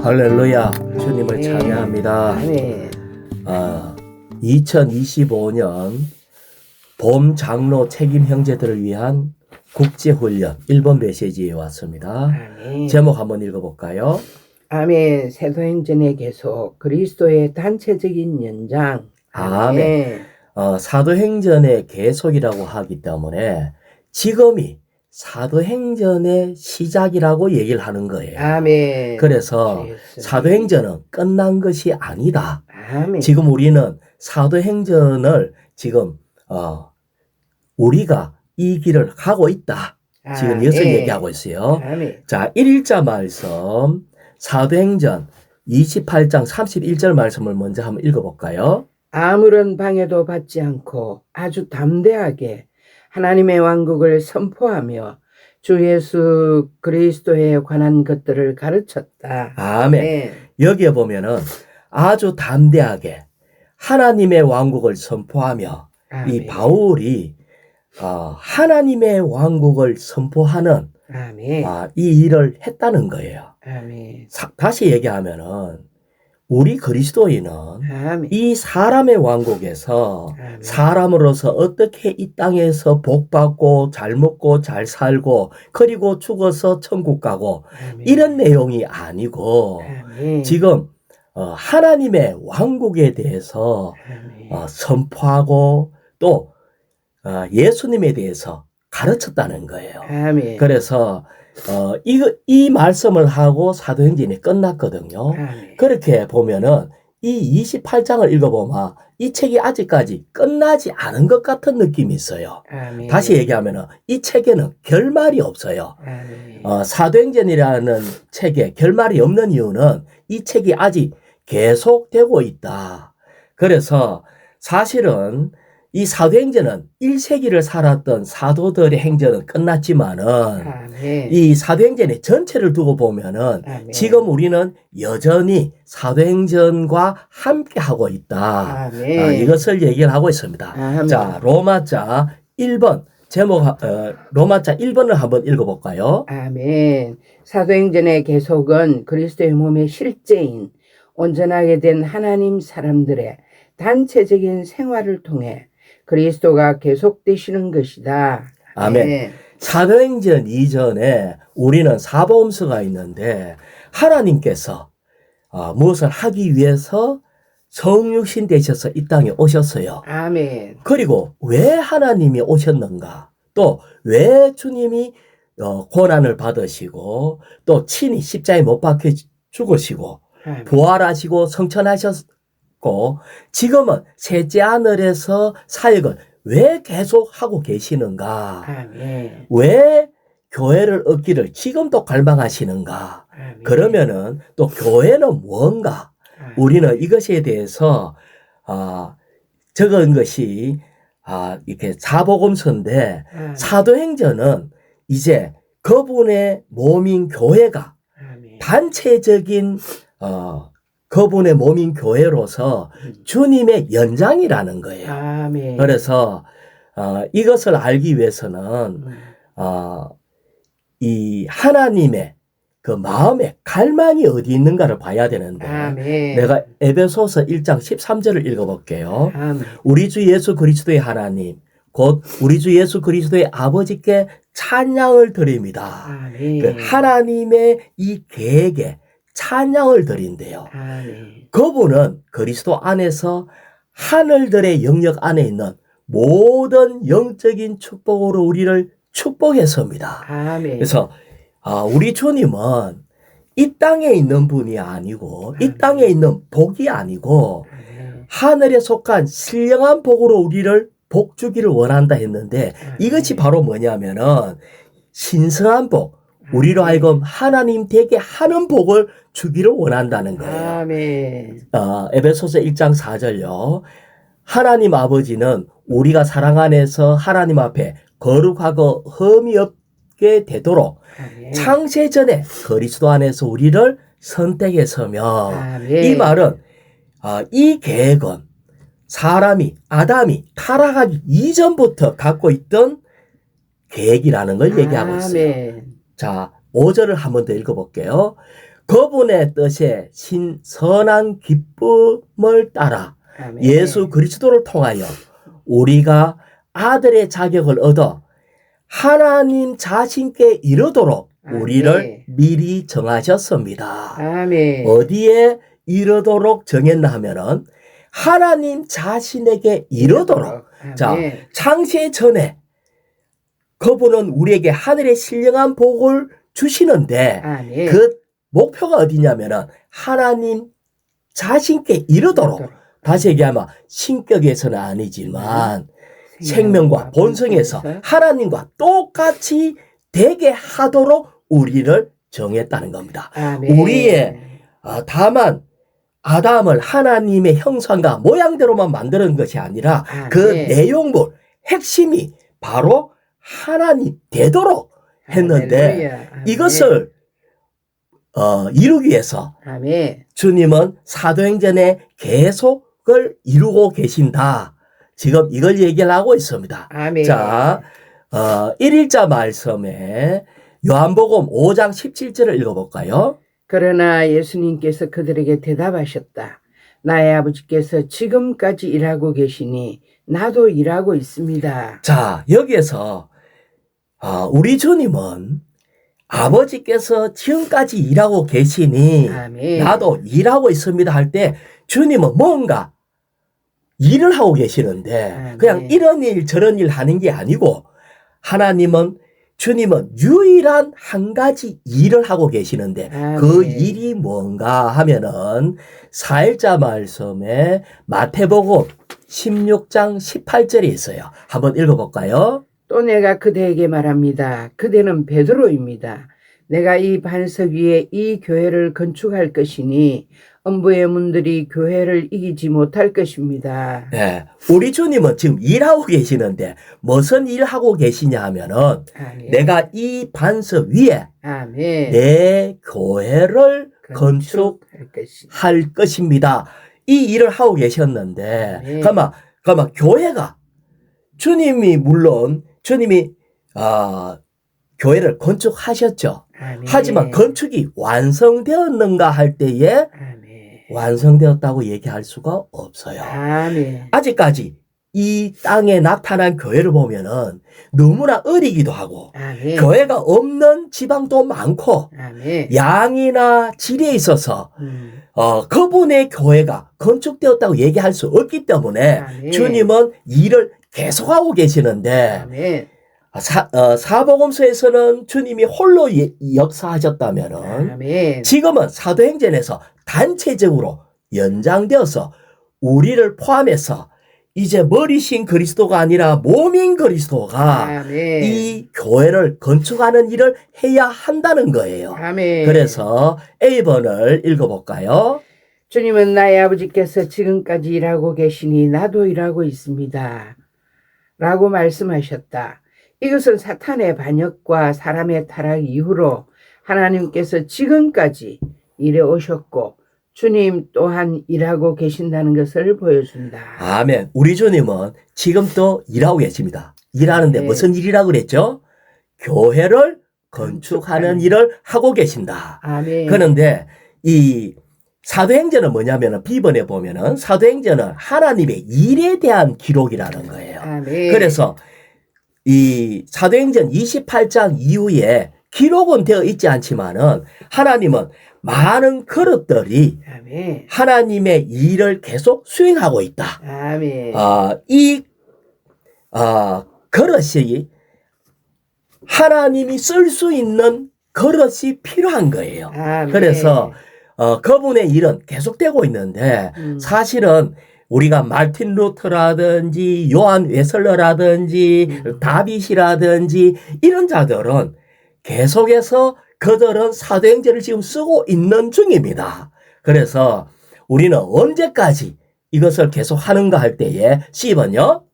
할렐루야, 주님을 찬양합니다. 2025년 봄 장로 책임 형제들을 위한 국제훈련 1번 메시지에 왔습니다. 제목 한번 읽어볼까요? 아멘. 사도행전의 계속 그리스도의 단체적인 연장. 아멘. 사도행전의 계속이라고 하기 때문에 지금이 사도행전의 시작이라고 얘기를 하는 거예요. 아멘. 그래서 사도행전은 끝난 것이 아니다. 아멘. 지금 우리는 사도행전을 지금 우리가 이 길을 가고 있다. 지금 이것을 얘기하고 있어요. 아멘. 자, 1자 말씀 사도행전 28장 31절 말씀을 먼저 한번 읽어볼까요? 아무런 방해도 받지 않고 아주 담대하게 하나님의 왕국을 선포하며 주 예수 그리스도에 관한 것들을 가르쳤다. 아멘. 여기에 보면은 아주 담대하게 하나님의 왕국을 선포하며 아멘. 이 바울이 하나님의 왕국을 선포하는 아멘. 이 일을 했다는 거예요. 아멘. 다시 얘기하면은 우리 그리스도인은 아멘. 이 사람의 왕국에서 아멘. 사람으로서 어떻게 이 땅에서 복 받고 잘 먹고 잘 살고 그리고 죽어서 천국 가고 아멘. 이런 내용이 아니고 아멘. 지금 하나님의 왕국에 대해서 아멘. 선포하고 또 예수님에 대해서 가르쳤다는 거예요. 아멘. 그래서 이 말씀을 하고 사도행전이 끝났거든요. 아멘. 그렇게 보면은 이 28장을 읽어보면 이 책이 아직까지 끝나지 않은 것 같은 느낌이 있어요. 아멘. 다시 얘기하면은 이 책에는 결말이 없어요. 아멘. 사도행전이라는 책에 결말이 없는 이유는 이 책이 아직 계속되고 있다. 그래서 사실은 이 사도행전은 1세기를 살았던 사도들의 행전은 끝났지만은 아멘. 이 사도행전의 전체를 두고 보면은 아멘. 지금 우리는 여전히 사도행전과 함께 하고 있다. 아멘. 이것을 얘기를 하고 있습니다. 아멘. 자, 로마자 1번 제목 로마자 1번을 한번 읽어볼까요? 아멘. 사도행전의 계속은 그리스도의 몸의 실제인 온전하게 된 하나님 사람들의 단체적인 생활을 통해 그리스도가 계속되시는 것이다. 아멘. 사도행전 이전에 우리는 사복음서가 있는데 하나님께서 무엇을 하기 위해서 성육신 되셔서 이 땅에 오셨어요. 아멘. 그리고 왜 하나님이 오셨는가? 또 왜 주님이 고난을 받으시고 또 친히 십자가에 못 박혀 죽으시고 아멘. 부활하시고 성천하셨고 지금은 셋째 하늘에서 사역을 왜 계속 하고 계시는가? 아멘. 왜 교회를 얻기를 지금도 갈망하시는가? 아멘. 그러면은 또 교회는 뭔가? 아멘. 우리는 이것에 대해서 적은 것이 이렇게 사복음서인데 아멘. 사도행전은 이제 그분의 몸인 교회가 아멘. 단체적인 그분의 몸인 교회로서 주님의 연장이라는 거예요. 아멘. 그래서 이것을 알기 위해서는 이 하나님의 그 마음의 갈망이 어디 있는가를 봐야 되는데 아멘. 내가 에베소서 1장 13절을 읽어볼게요. 아멘. 우리 주 예수 그리스도의 하나님 곧 우리 주 예수 그리스도의 아버지께 찬양을 드립니다. 아멘. 그 하나님의 이 계획에 찬양을 드린대요. 아멘. 그분은 그리스도 안에서 하늘들의 영역 안에 있는 모든 영적인 축복으로 우리를 축복했습니다. 아멘. 그래서 우리 주님은 이 땅에 있는 분이 아니고 이 땅에 있는 복이 아니고 아멘. 하늘에 속한 신령한 복으로 우리를 복 주기를 원한다 했는데 이것이 바로 뭐냐면은 신성한 복, 우리로 하여금 하나님 되게 하는 복을 주기를 원한다는 거예요. 아멘. 에베소서 1장 4절요. 하나님 아버지는 우리가 사랑 안에서 하나님 앞에 거룩하고 흠이 없게 되도록 아멘. 창세 전에 그리스도 안에서 우리를 선택했으며 아멘. 이 말은 이 계획은 아담이 타락하기 이전부터 갖고 있던 계획이라는 걸 얘기하고 있어요. 아멘. 자, 5절을 한 번 더 읽어볼게요. 그분의 뜻에 선한 기쁨을 따라 아멘. 예수 그리스도를 통하여 우리가 아들의 자격을 얻어 하나님 자신께 이르도록 우리를 아멘. 미리 정하셨습니다. 아멘. 어디에 이르도록 정했나 하면은 하나님 자신에게 이르도록. 아멘. 자, 창세 전에 그분은 우리에게 하늘의 신령한 복을 주시는데 아멘. 그 목표가 어디냐면은 하나님 자신께 이르도록. 다시 얘기하면 신격에서는 아니지만 생명과 본성에서 하나님과 똑같이 되게 하도록 우리를 정했다는 겁니다. 아멘. 우리의 다만 아담을 하나님의 형상과 모양대로만 만드는 것이 아니라 아멘. 그 내용물 핵심이 바로 하나님 되도록 했는데 할렐루야. 아멘. 이것을 이루기 위해서 아멘. 주님은 사도행전에 계속을 이루고 계신다. 지금 이걸 얘기를 하고 있습니다. 아멘. 자, 1일자 말씀에 요한복음 5장 17절을 읽어볼까요? 그러나 예수님께서 그들에게 대답하셨다. 나의 아버지께서 지금까지 일하고 계시니 나도 일하고 있습니다. 자, 여기에서 우리 주님은 아버지께서 지금까지 일하고 계시니 아멘. 나도 일하고 있습니다 할 때 주님은 뭔가 일을 하고 계시는데 아멘. 그냥 이런 일 저런 일 하는 게 아니고 주님은 유일한 한 가지 일을 하고 계시는데 아멘. 그 일이 뭔가 하면은 4일자 말씀에 마태복음 16장 18절이 있어요. 한번 읽어볼까요? 또 내가 그대에게 말합니다. 그대는 베드로입니다. 내가 이 반석 위에 이 교회를 건축할 것이니 음부의 문들이 교회를 이기지 못할 것입니다. 네, 우리 주님은 지금 일하고 계시는데 무슨 일을 하고 계시냐 하면은 아멘. 내가 이 반석 위에 아멘. 내 교회를 건축할 것입니다. 이 일을 하고 계셨는데 네. 그러면 교회가 주님이 교회를 건축하셨죠. 아멘. 하지만 건축이 완성되었는가 할 때에 아멘. 완성되었다고 얘기할 수가 없어요. 아멘. 아직까지 이 땅에 나타난 교회를 보면은 너무나 어리기도 하고 아멘. 교회가 없는 지방도 많고 아멘. 양이나 질에 있어서 그분의 교회가 건축되었다고 얘기할 수 없기 때문에 아멘. 주님은 일을 계속하고 계시는데 아멘. 사복음서에서는 주님이 홀로 역사하셨다면은 아멘. 지금은 사도행전에서 단체적으로 연장되어서 우리를 포함해서 이제 머리신 그리스도가 아니라 몸인 그리스도가 아멘. 이 교회를 건축하는 일을 해야 한다는 거예요. 아멘. 그래서 A번을 읽어볼까요? 주님은 나의 아버지께서 지금까지 일하고 계시니 나도 일하고 있습니다. 라고 말씀하셨다. 이것은 사탄의 반역과 사람의 타락 이후로 하나님께서 지금까지 일해 오셨고 주님 또한 일하고 계신다는 것을 보여준다. 아멘. 우리 주님은 지금 또 일하고 계십니다. 일하는데 네. 무슨 일이라고 그랬죠? 교회를 건축하는 일을 하고 계신다. 아멘. 그런데 이 사도행전은 뭐냐면은 B번에 보면은 사도행전은 하나님의 일에 대한 기록이라는 거예요. 아멘. 그래서 이 사도행전 28장 이후에 기록은 되어 있지 않지만은 하나님은 많은 그릇들이 아멘. 하나님의 일을 계속 수행하고 있다. 아멘. 이 그릇이 하나님이 쓸 수 있는 그릇이 필요한 거예요. 아멘. 그래서 그분의 일은 계속되고 있는데 사실은 우리가 마틴 루터라든지 요한 웨슬러라든지 다빗이라든지 이런 자들은 계속해서 그들은 사도행전을 지금 쓰고 있는 중입니다. 그래서 우리는 언제까지 이것을 계속 하는가 할 때에 C번요.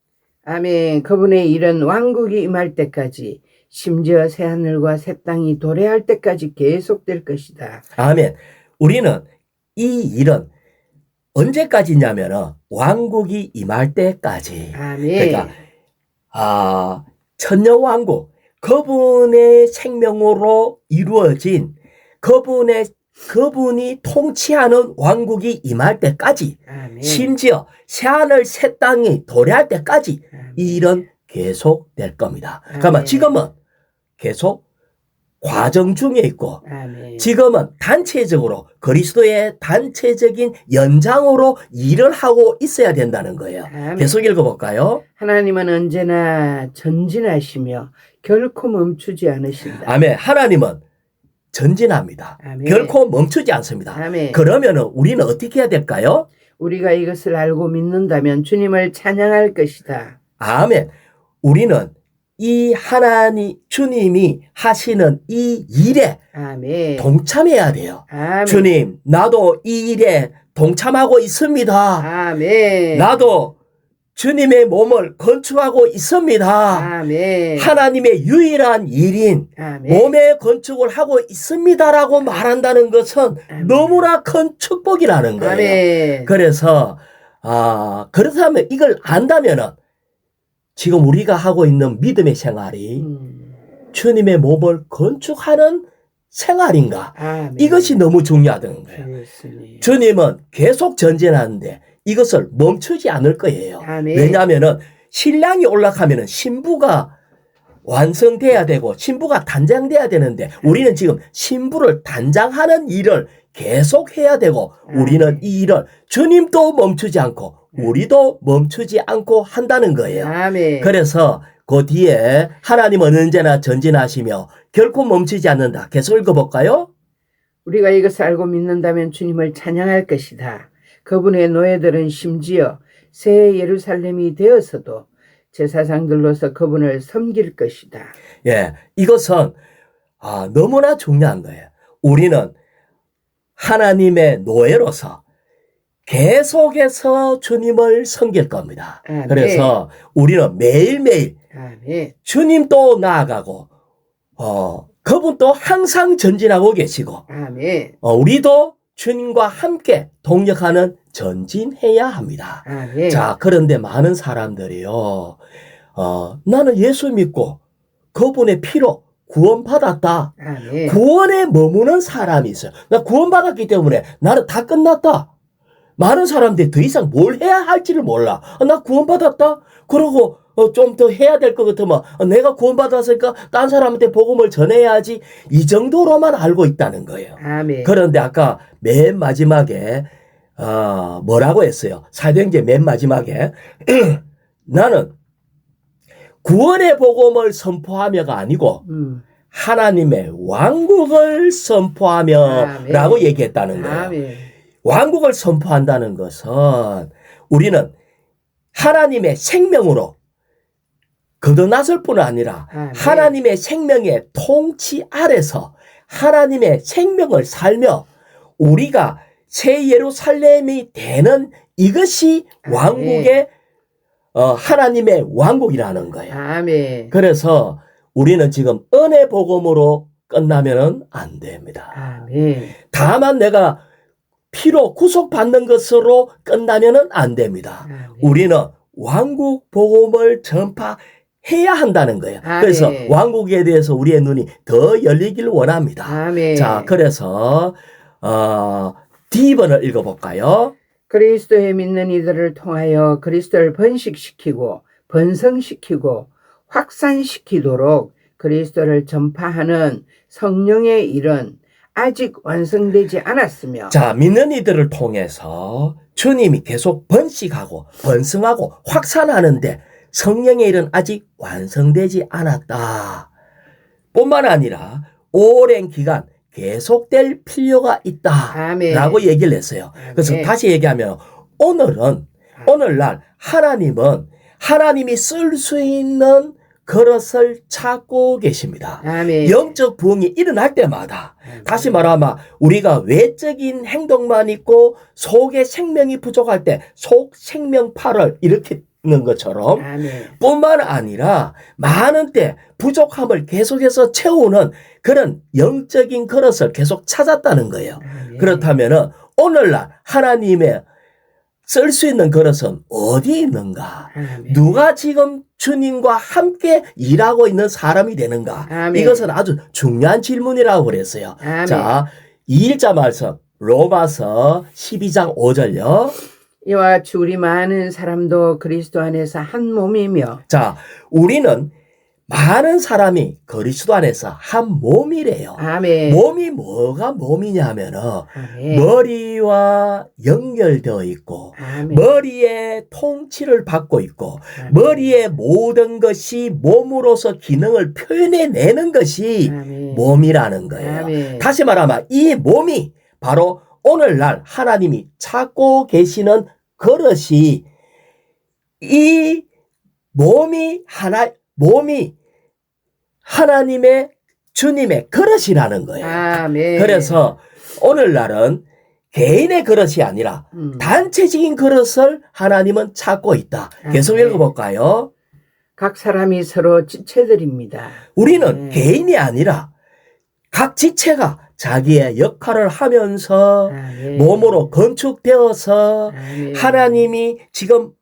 아멘. 그분의 일은 왕국이 임할 때까지 심지어 새하늘과 새 땅이 도래할 때까지 계속될 것이다. 아멘. 우리는 이 일은 언제까지냐면은 왕국이 임할 때까지. 아멘. 그러니까 천년왕국 그분의 생명으로 이루어진 그분의 그분이 통치하는 왕국이 임할 때까지 아멘. 심지어 새하늘 새 땅이 도래할 때까지 아멘. 이 일은 계속될 겁니다. 아멘. 그러면 지금은 계속 과정 중에 있고 아멘. 지금은 단체적으로 그리스도의 단체적인 연장으로 일을 하고 있어야 된다는 거예요. 아멘. 계속 읽어볼까요? 하나님은 언제나 전진하시며 결코 멈추지 않으신다. 아멘. 하나님은 전진합니다. 아멘. 결코 멈추지 않습니다. 아멘. 그러면 우리는 어떻게 해야 될까요? 우리가 이것을 알고 믿는다면 주님을 찬양할 것이다. 아멘. 우리는 이 하나님 주님이 하시는 이 일에 아멘. 동참해야 돼요. 아멘. 주님, 나도 이 일에 동참하고 있습니다. 아멘. 나도 주님의 몸을 건축하고 있습니다. 아멘. 하나님의 유일한 일인 아멘. 몸의 건축을 하고 있습니다라고 말한다는 것은 아멘. 너무나 큰 축복이라는 거예요. 아멘. 그래서 그렇다면 이걸 안다면은 지금 우리가 하고 있는 믿음의 생활이 주님의 몸을 건축하는 생활인가? 아멘. 이것이 너무 중요하다는 거예요. 그렇습니다. 주님은 계속 전진하는데 이것을 멈추지 않을 거예요. 아멘. 왜냐하면은 신랑이 올라가면은 신부가 완성돼야 되고 신부가 단장돼야 되는데 우리는 지금 신부를 단장하는 일을 계속 해야 되고 우리는 이 일을 주님도 멈추지 않고 우리도 멈추지 않고 한다는 거예요. 아멘. 그래서 그 뒤에 하나님은 언제나 전진하시며 결코 멈추지 않는다. 계속 읽어볼까요? 우리가 이것을 알고 믿는다면 주님을 찬양할 것이다. 그분의 노예들은 심지어 새 예루살렘이 되어서도 제사장들로서 그분을 섬길 것이다. 예, 이것은 너무나 중요한 거예요. 우리는 하나님의 노예로서 계속해서 주님을 섬길 겁니다. 아멘. 그래서 우리는 매일매일 아멘. 주님도 나아가고 그분도 항상 전진하고 계시고 아멘. 우리도 주님과 함께 동력하는 전진해야 합니다. 아멘. 자, 그런데 많은 사람들이요, 나는 예수 믿고 그분의 피로 구원받았다. 아멘. 구원에 머무는 사람이 있어요. 나 구원받았기 때문에 나는 다 끝났다. 많은 사람들이 더 이상 뭘 해야 할지를 몰라. 나 구원받았다? 그러고 좀 더 해야 될 것 같으면 내가 구원받았으니까 딴 사람한테 복음을 전해야지. 이 정도로만 알고 있다는 거예요. 아멘. 그런데 아까 맨 마지막에 뭐라고 했어요? 사도행전 맨 마지막에 나는 구원의 복음을 선포하며가 아니고 하나님의 왕국을 선포하며 아멘. 라고 얘기했다는 거예요. 아멘. 왕국을 선포한다는 것은 우리는 하나님의 생명으로 거듭났을 뿐 아니라 아멘. 하나님의 생명의 통치 아래서 하나님의 생명을 살며 우리가 새 예루살렘이 되는 이것이 아멘. 왕국의 하나님의 왕국이라는 거예요. 아멘. 그래서 우리는 지금 은혜 복음으로 끝나면은 안 됩니다. 아멘. 다만 내가 피로 구속받는 것으로 끝나면은 안 됩니다. 아멘. 우리는 왕국 복음을 전파해야 한다는 거예요. 아멘. 그래서 왕국에 대해서 우리의 눈이 더 열리길 원합니다. 아멘. 자, 그래서 D번을 읽어볼까요? 그리스도에 믿는 이들을 통하여 그리스도를 번식시키고 번성시키고 확산시키도록 그리스도를 전파하는 성령의 일은 아직 완성되지 않았으며 자, 믿는 이들을 통해서 주님이 계속 번식하고 번성하고 확산하는데 성령의 일은 아직 완성되지 않았다. 뿐만 아니라 오랜 기간 계속될 필요가 있다. 아멘. 라고 얘기를 했어요. 그래서 아멘. 다시 얘기하면 오늘날 하나님은 하나님이 쓸 수 있는 그릇을 찾고 계십니다. 아멘. 영적 부흥이 일어날 때마다 아멘. 다시 말하면 우리가 외적인 행동만 있고 속의 생명이 부족할 때 속 생명파를 일으키는 것처럼 아멘. 뿐만 아니라 많은 때 부족함을 계속해서 채우는 그런 영적인 그릇을 계속 찾았다는 거예요. 아멘. 그렇다면은 오늘날 하나님의 쓸 수 있는 그릇은 어디에 있는가? 아멘. 누가 지금 주님과 함께 일하고 있는 사람이 되는가? 아멘. 이것은 아주 중요한 질문이라고 그랬어요. 아멘. 자, 2일자 말씀 로마서 12장 5절요. 이와 같이 우리 많은 사람도 그리스도 안에서 한 몸이며. 자, 우리는 많은 사람이 그리스도 안에서 한 몸이래요. 아멘. 몸이 뭐가 몸이냐 하면은 아멘. 머리와 연결되어 있고 아멘. 머리의 통치를 받고 있고 아멘. 머리의 모든 것이 몸으로서 기능을 표현해내는 것이 아멘. 몸이라는 거예요. 아멘. 다시 말하면 이 몸이 바로 오늘날 하나님이 찾고 계시는 그릇이 이 몸이 하나님의 주님의 그릇이라는 거예요. 아멘. 그래서 오늘날은 개인의 그릇이 아니라 단체적인 그릇을 하나님은 찾고 있다. 계속 아멘. 읽어볼까요? 각 사람이 서로 지체들입니다. 우리는 개인이 아니라 각 지체가 자기의 역할을 하면서 아멘. 몸으로 건축되어서 아멘. 하나님이 지금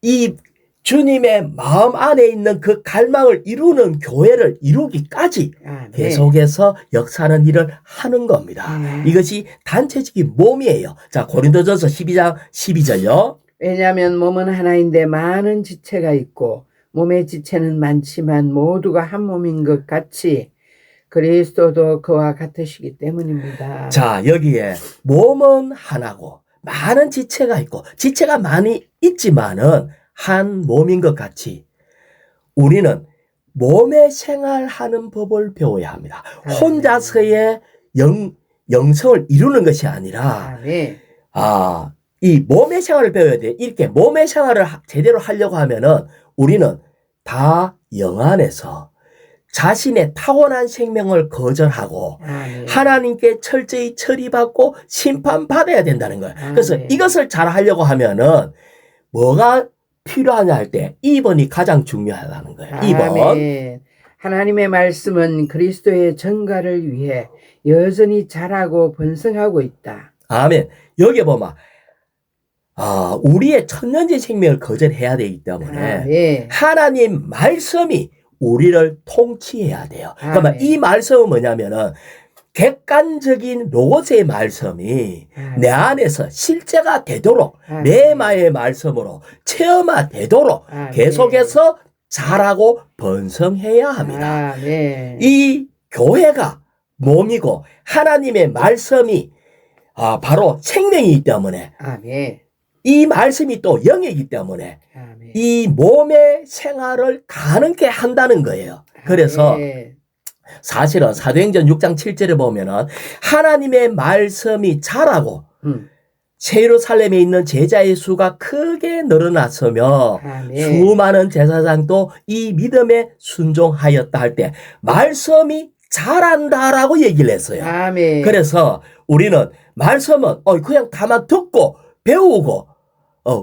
이 주님의 마음 안에 있는 그 갈망을 이루는 교회를 이루기까지 아멘. 계속해서 역사하는 일을 하는 겁니다. 이것이 단체적인 몸이에요. 자, 고린도전서 12장 12절요. 왜냐하면 몸은 하나인데 많은 지체가 있고 몸의 지체는 많지만 모두가 한 몸인 것 같이 그리스도도 그와 같으시기 때문입니다. 자, 여기에 몸은 하나고 많은 지체가 있고 지체가 많이 있지만은 한 몸인 것 같이 우리는 몸의 생활하는 법을 배워야 합니다. 혼자서의 영성을 이루는 것이 아니라 아멘. 이 몸의 생활을 배워야 돼. 이렇게 몸의 생활을 제대로 하려고 하면은 우리는 다 영 안에서 자신의 타고난 생명을 거절하고 아멘. 하나님께 철저히 처리받고 심판받아야 된다는 거예요. 그래서 아멘. 이것을 잘 하려고 하면은 뭐가 필요하냐 할 때 2번이 가장 중요하다는 거예요. 2번. 아멘. 하나님의 말씀은 그리스도의 전가를 위해 여전히 자라고 번성하고 있다. 아멘. 여기 보면 우리의 천년제 생명을 거절해야 되기 때문에 아멘. 하나님 말씀이 우리를 통치해야 돼요. 그러면 아멘. 이 말씀은 뭐냐면은 객관적인 로고스의 말씀이 아멘. 내 안에서 실제가 되도록 아멘. 레마의 말씀으로 체험화되도록 아멘. 계속해서 자라고 번성해야 합니다. 아멘. 이 교회가 몸이고 하나님의 말씀이 바로 생명이기 때문에 아멘. 이 말씀이 또 영이기 때문에 아멘. 이 몸의 생활을 가능케 한다는 거예요. 그래서 아멘. 사실은 사도행전 6장 7절에 보면은 하나님의 말씀이 자라고 예루살렘에 있는 제자의 수가 크게 늘어났으며 아멘. 수많은 제사장도 이 믿음에 순종하였다 할 때 말씀이 자란다라고 얘기를 했어요. 아멘. 그래서 우리는 말씀은 그냥 가만 듣고 배우고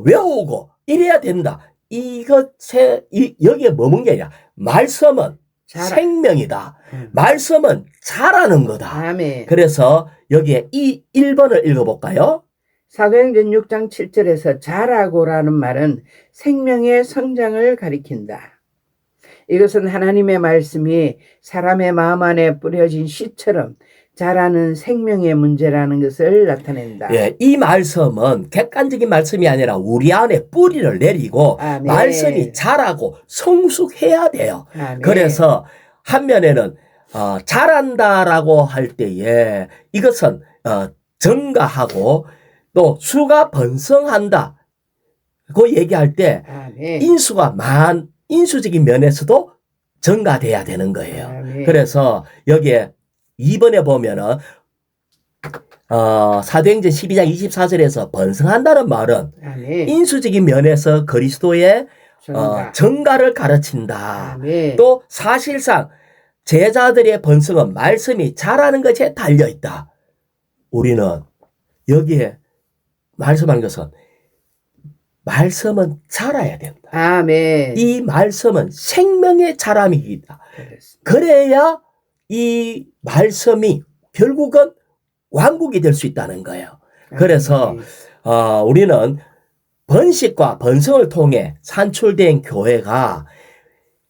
외우고 이래야 된다. 여기에 머문 게 아니라 말씀은 생명이다. 말씀은 자라는 거다. 아멘. 그래서 여기에 이 1번을 읽어볼까요? 사도행전 6장 7절에서 자라고라는 말은 생명의 성장을 가리킨다. 이것은 하나님의 말씀이 사람의 마음 안에 뿌려진 씨처럼 자라는 생명의 문제라는 것을 나타낸다. 예, 이 말씀은 객관적인 말씀이 아니라 우리 안에 뿌리를 내리고 아멘. 말씀이 자라고 성숙해야 돼요. 아멘. 그래서 한 면에는 자란다라고 할 때에 이것은 증가하고 또 수가 번성한다. 그 얘기할 때 아멘. 인수적인 면에서도 증가돼야 되는 거예요. 아멘. 그래서 여기에 2번에 보면은 사도행전 12장 24절에서 번성한다는 말은 아멘. 인수적인 면에서 그리스도의 증가를 가르친다. 아멘. 또 사실상 제자들의 번성은 말씀이 자라는 것에 달려 있다. 우리는 여기에 말씀하는 것은 말씀은 자라야 된다. 아멘. 이 말씀은 생명의 자람이다. 그래야 이 말씀이 결국은 왕국이 될 수 있다는 거예요. 그래서 우리는 번식과 번성을 통해 산출된 교회가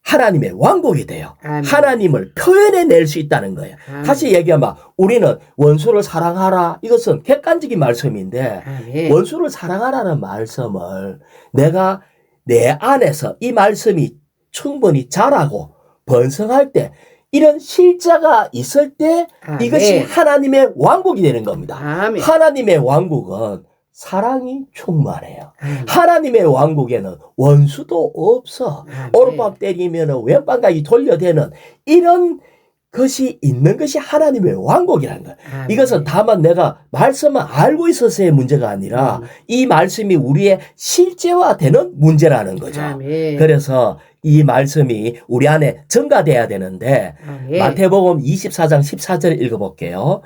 하나님의 왕국이 돼요. 아멘. 하나님을 표현해낼 수 있다는 거예요. 아멘. 다시 얘기하면 우리는 원수를 사랑하라. 이것은 객관적인 말씀인데 아멘. 원수를 사랑하라는 말씀을 내가 내 안에서 이 말씀이 충분히 자라고 번성할 때 이런 실자가 있을 때 아멘. 이것이 하나님의 왕국이 되는 겁니다. 아멘. 하나님의 왕국은 사랑이 충만해요. 아멘. 하나님의 왕국에는 원수도 없어. 아멘. 오른밤 때리면 왼밤까지 돌려대는 이런 것이 있는 것이 하나님의 왕국이라는 거예요. 아멘. 이것은 다만 내가 말씀을 알고 있어서의 문제가 아니라 이 말씀이 우리의 실제화되는 문제라는 거죠. 아멘. 그래서 이 말씀이 우리 안에 증가돼야 되는데 아멘. 마태복음 24장 14절 읽어볼게요.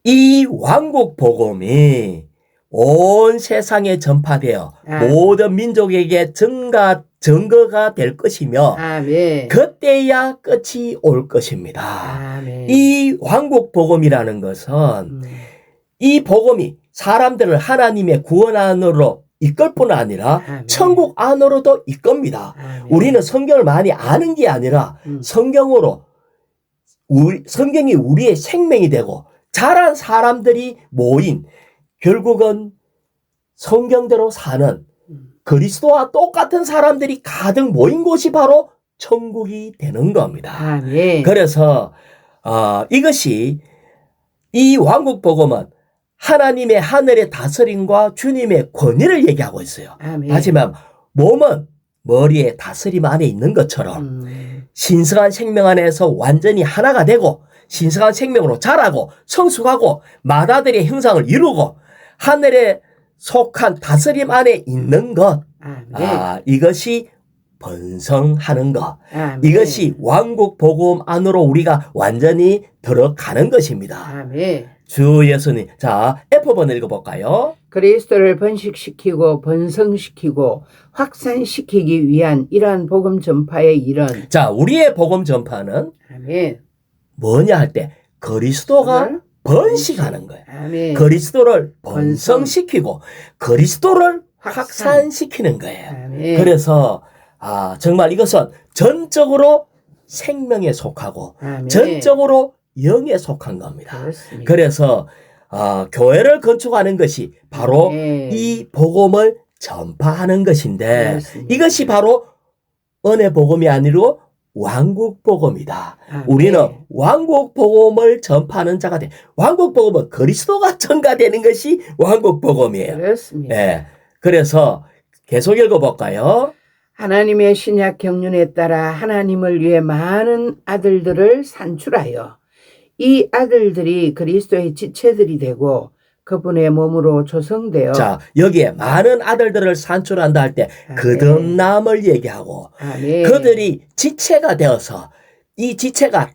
이 왕국 복음이 온 세상에 전파되어 모든 민족에게 증거가 될 것이며 아멘. 그때야 끝이 올 것입니다. 아멘. 이 왕국 복음이라는 것은 이 복음이 사람들을 하나님의 구원 안으로 이끌 뿐 아니라 아멘. 천국 안으로도 이끕니다. 아멘. 우리는 성경을 많이 아는 게 아니라 성경이 우리의 생명이 되고 자란 사람들이 모인 결국은 성경대로 사는 그리스도와 똑같은 사람들이 가득 모인 곳이 바로 천국이 되는 겁니다. 아멘. 그래서 이것이 이 왕국 복음은 하나님의 하늘의 다스림과 주님의 권위를 얘기하고 있어요. 아멘. 하지만 몸은 머리에 다스림 안에 있는 것처럼 신성한 생명 안에서 완전히 하나가 되고 신성한 생명으로 자라고 성숙하고 마다들의 형상을 이루고 하늘에 속한 다스림 안에 있는 것, 아멘. 이것이 번성하는 것, 아멘. 이것이 왕국 복음 안으로 우리가 완전히 들어가는 것입니다. 아멘. 주 예수님, 자 F번 읽어볼까요? 그리스도를 번식시키고 번성시키고 확산시키기 위한 이러한 복음 전파의 일은 자, 우리의 복음 전파는 아멘. 뭐냐 할 때 그리스도가 번식하는 거예요. 아멘. 그리스도를 번성시키고 그리스도를 확산시키는 거예요. 아멘. 그래서 정말 이것은 전적으로 생명에 속하고 아멘. 전적으로 영에 속한 겁니다. 그렇습니다. 그래서 교회를 건축하는 것이 바로 아멘. 이 복음을 전파하는 것인데 그렇습니다. 이것이 바로 은혜 복음이 아니고 왕국 복음이다. 아멘. 우리는 왕국 복음을 전파하는 자가 돼. 왕국 복음은 그리스도가 전가되는 것이 왕국 복음이에요. 그렇습니다. 예. 그래서 계속 읽어볼까요? 하나님의 신약 경륜에 따라 하나님을 위해 많은 아들들을 산출하여 이 아들들이 그리스도의 지체들이 되고 그분의 몸으로 조성되어 자, 여기에 많은 아들들을 산출한다 할 때 거듭남을 얘기하고 아멘. 그들이 지체가 되어서 이 지체가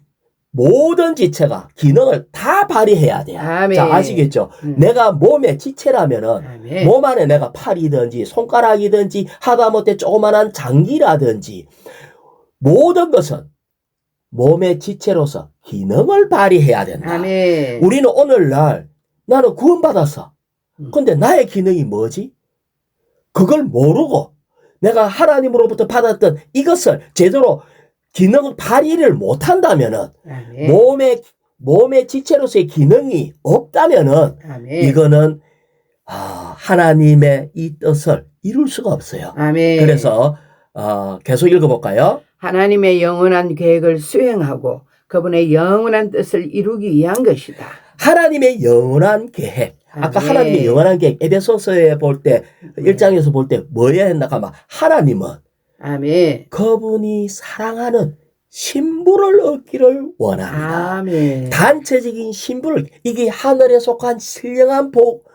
모든 지체가 기능을 다 발휘해야 돼요. 아멘. 자, 아시겠죠? 내가 몸의 지체라면은 아멘. 몸 안에 내가 팔이든지 손가락이든지 하다못해 조그만한 장기라든지 모든 것은 몸의 지체로서 기능을 발휘해야 된다. 아멘. 우리는 오늘날 나는 구원받았어. 근데 나의 기능이 뭐지? 그걸 모르고 내가 하나님으로부터 받았던 이것을 제대로 기능 발휘를 못한다면은 아멘. 몸의 지체로서의 기능이 없다면은 아멘. 이거는 하나님의 이 뜻을 이룰 수가 없어요. 아멘. 그래서 계속 읽어볼까요? 하나님의 영원한 계획을 수행하고 그분의 영원한 뜻을 이루기 위한 것이다. 하나님의 영원한 계획. 아까 아멘. 하나님의 영원한 계획 에베소서에 볼 때 1장에서 볼 때 뭐야 했나 하면 하나님은 아멘. 그분이 사랑하는 신부를 얻기를 원합니다. 아멘. 단체적인 신부를 이게 하늘에 속한 신령한 복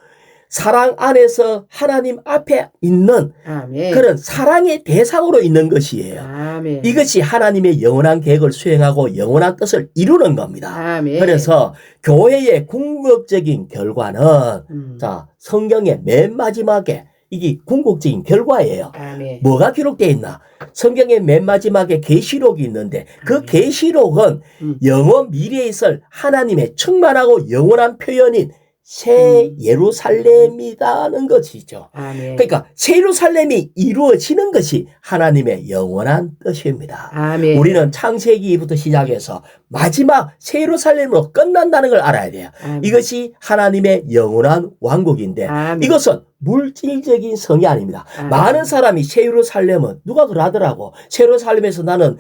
사랑 안에서 하나님 앞에 있는 아멘. 그런 사랑의 대상으로 있는 것이에요. 아멘. 이것이 하나님의 영원한 계획을 수행하고 영원한 뜻을 이루는 겁니다. 아멘. 그래서 교회의 궁극적인 결과는 자, 성경의 맨 마지막에 이게 궁극적인 결과예요. 아멘. 뭐가 기록되어 있나? 성경의 맨 마지막에 계시록이 있는데 그 계시록은 영원 미래에 있을 하나님의 충만하고 영원한 표현인 새 예루살렘이라는 것이죠. 아멘. 그러니까 새 예루살렘이 이루어지는 것이 하나님의 영원한 뜻입니다. 아멘. 우리는 창세기부터 시작해서 마지막 새 예루살렘으로 끝난다는 걸 알아야 돼요. 아멘. 이것이 하나님의 영원한 왕국인데 아멘. 이것은 물질적인 성이 아닙니다. 아멘. 많은 사람이 새 예루살렘은 누가 그러더라고. 새 예루살렘에서 나는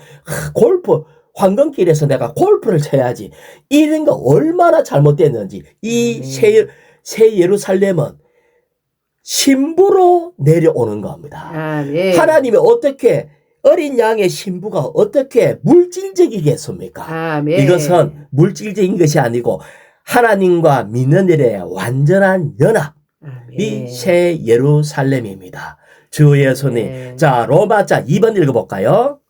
골프 황금길에서 내가 골프를 쳐야지. 이런 거 얼마나 잘못됐는지. 이 새 예루살렘은 신부로 내려오는 겁니다. 아멘. 하나님이 어떻게 어린 양의 신부가 어떻게 물질적이겠습니까? 아멘. 이것은 물질적인 것이 아니고 하나님과 믿는 일의 완전한 연합. 이 새 예루살렘입니다. 주 예수님. 아멘. 자, 로마자 2번 읽어볼까요?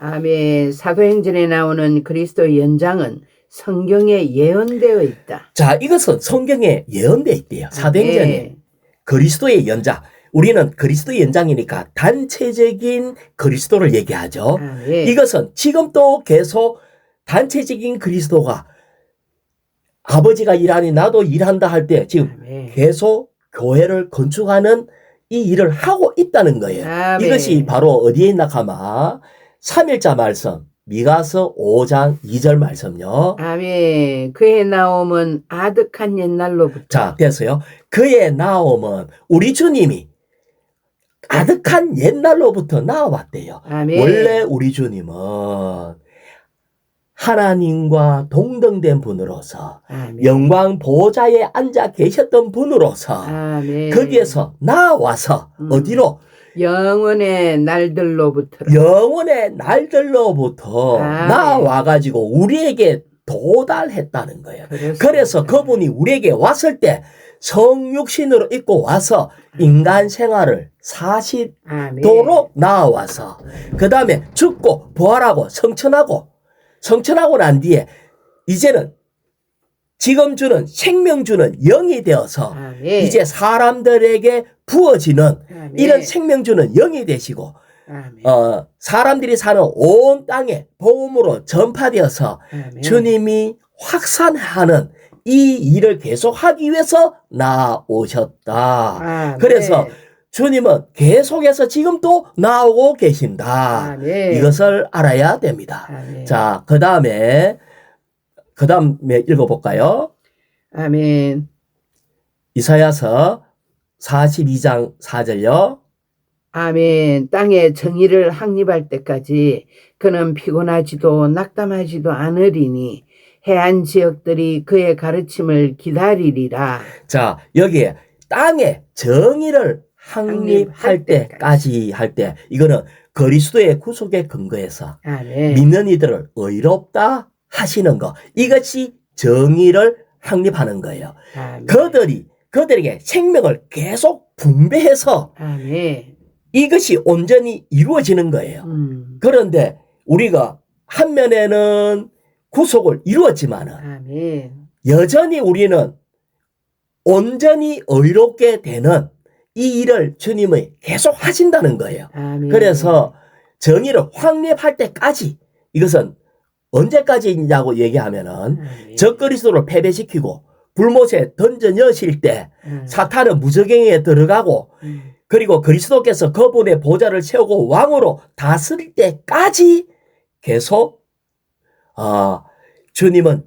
아멘. 사도행전에 나오는 그리스도의 연장은 성경에 예언되어 있다. 자, 이것은 성경에 예언되어 있대요. 사도행전에. 아멘. 그리스도의 연장. 우리는 그리스도의 연장이니까 단체적인 그리스도를 얘기하죠. 아멘. 이것은 지금 또 계속 단체적인 그리스도가 아버지가 일하니 나도 일한다 할 때 지금 아멘. 계속 교회를 건축하는 이 일을 하고 있다는 거예요. 아멘. 이것이 바로 어디에 있나 하면 3일자 말씀 미가서 5장 2절 말씀요. 아멘. 그의 나옴은 아득한 옛날로부터. 자, 됐어요. 그의 나옴은 우리 주님이 아득한 옛날로부터 나와왔대요. 아멘. 원래 우리 주님은 하나님과 동등된 분으로서 아멘. 영광 보좌에 앉아 계셨던 분으로서 아멘. 거기에서 나와서 어디로? 영원의 날들로부터. 영원의 날들로부터 아멘. 나와가지고 우리에게 도달했다는 거예요. 그렇습니다. 그래서 그분이 우리에게 왔을 때 성육신으로 입고 와서 인간 생활을 40도로 아멘. 나와서 그 다음에 죽고 부활하고 성천하고 난 뒤에 이제는 지금 주는 생명 주는 영이 되어서 아멘. 이제 사람들에게 부어지는 아멘. 이런 생명 주는 영이 되시고 아멘. 사람들이 사는 온 땅에 복음으로 전파되어서 아멘. 주님이 확산하는 이 일을 계속하기 위해서 나오셨다. 아멘. 그래서 주님은 계속해서 지금 또 나오고 계신다. 아멘. 이것을 알아야 됩니다. 아멘. 자, 그 다음에 읽어볼까요? 아멘. 이사야서 42장 4절요. 아멘. 땅에 정의를 확립할 때까지 그는 피곤하지도 낙담하지도 않으리니 해안 지역들이 그의 가르침을 기다리리라. 자, 여기에 땅에 정의를 확립할 때까지 할 때 이거는 그리스도의 구속에 근거해서 아멘. 믿는 이들을 의롭다 하시는 거. 이것이 정의를 확립하는 거예요. 아멘. 그들에게 생명을 계속 분배해서 아멘. 이것이 온전히 이루어지는 거예요. 그런데 우리가 한 면에는 구속을 이루었지만은 아멘. 여전히 우리는 온전히 의롭게 되는 이 일을 주님이 계속 하신다는 거예요. 아멘. 그래서 정의를 확립할 때까지 이것은 언제까지냐고 얘기하면은 아멘. 적그리스도를 패배시키고 불못에 던져 넣으실 때 사탄은 무저갱에 들어가고 그리고 그리스도께서 그분의 보좌를 세우고 왕으로 다스릴 때까지 계속 주님은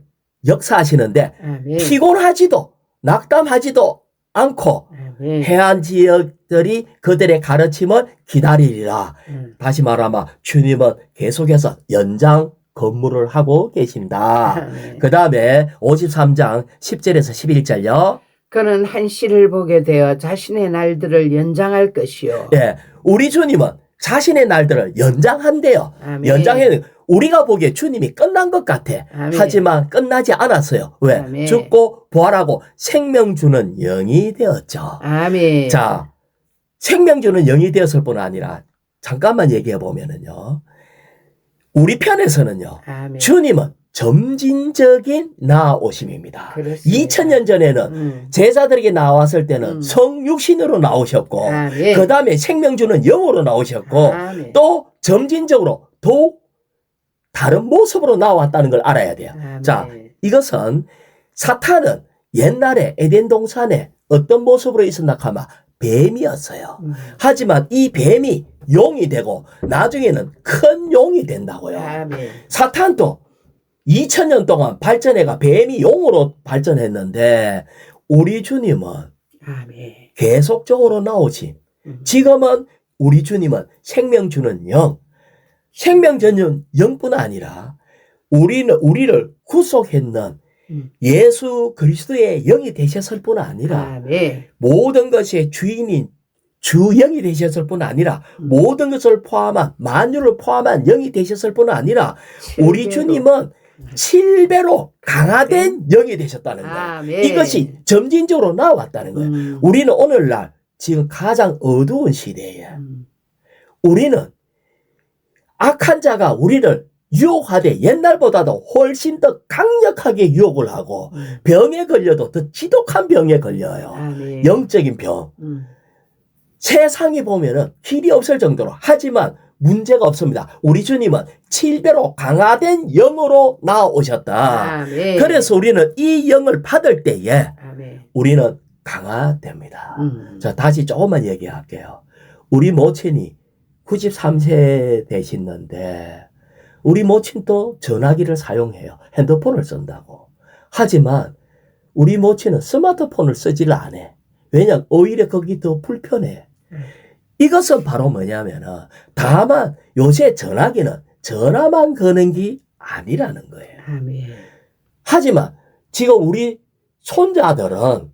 역사하시는데 아멘. 피곤하지도 낙담하지도 않고 아멘. 해안 지역들이 그들의 가르침을 기다리리라. 다시 말하면 주님은 계속해서 연장 근무를 하고 계신다. 아멘. 그 다음에 53장 10절에서 11절요. 그는 한시를 보게 되어 자신의 날들을 연장할 것이요. 예, 우리 주님은 자신의 날들을 연장한대요. 아멘. 연장해는 우리가 보기에 주님이 끝난 것 같아. 아멘. 하지만 끝나지 않았어요. 왜? 아멘. 죽고 부활하고 생명 주는 영이 되었죠. 아멘. 자, 생명 주는 영이 되었을 뿐 아니라 잠깐만 얘기해 보면은요. 우리 편에서는요. 아멘. 주님은 점진적인 나오심입니다. 그렇습니다. 2000년 전에는 제자들에게 나왔을 때는 성육신으로 나오셨고 아멘. 그 다음에 생명 주는 영으로 나오셨고 아멘. 또 점진적으로 더 다른 모습으로 나왔다는 걸 알아야 돼요. 아멘. 자, 이것은 사탄은 옛날에 에덴 동산에 어떤 모습으로 있었나 하면 뱀이었어요. 하지만 이 뱀이 용이 되고 나중에는 큰 용이 된다고요. 아멘. 사탄도 2000년 동안 발전해가 뱀이 용으로 발전했는데 우리 주님은 아멘. 계속적으로 나오지. 지금은 우리 주님은 생명 주는 영, 생명 주는 영뿐 아니라 우리를 구속했는 예수 그리스도의 영이 되셨을 뿐 아니라 아멘. 모든 것의 주인인 주 영이 되셨을 뿐 아니라 모든 것을 포함한 만유를 포함한 영이 되셨을 뿐 아니라 우리 주님은 7배로 강화된 영이 되셨다는 거예요. 아멘. 이것이 점진적으로 나왔다는 거예요. 우리는 오늘날 지금 가장 어두운 시대에 우리는 악한 자가 우리를 유혹하되 옛날보다도 훨씬 더 강력하게 유혹을 하고 병에 걸려도 더 지독한 병에 걸려요. 아멘. 영적인 병. 세상이 보면은 길이 없을 정도로 하지만 문제가 없습니다. 우리 주님은 7배로 강화된 영으로 나오셨다. 아멘. 그래서 우리는 이 영을 받을 때에 아멘. 우리는 강화됩니다. 자, 다시 조금만 얘기할게요. 우리 모친이 93세 되시는데 우리 모친도 전화기를 사용해요. 핸드폰을 쓴다고. 하지만 우리 모친은 스마트폰을 쓰지를 않아. 왜냐하면 오히려 거기 더 불편해. 이것은 바로 뭐냐면은 다만 요새 전화기는 전화만 거는 게 아니라는 거예요. 아멘. 하지만 지금 우리 손자들은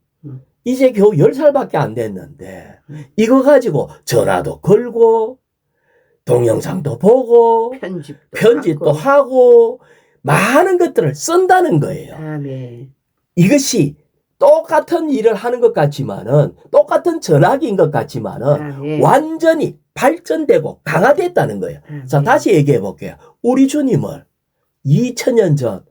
이제 겨우 10살밖에 안 됐는데 이거 가지고 전화도 걸고 동영상도 보고 편집도 하고 많은 것들을 쓴다는 거예요. 아멘. 이것이 똑같은 일을 하는 것 같지만은 똑같은 전화기인 것 같지만은 아멘. 완전히 발전되고 강화됐다는 거예요. 아멘. 자, 다시 얘기해 볼게요. 우리 주님을 2000년 전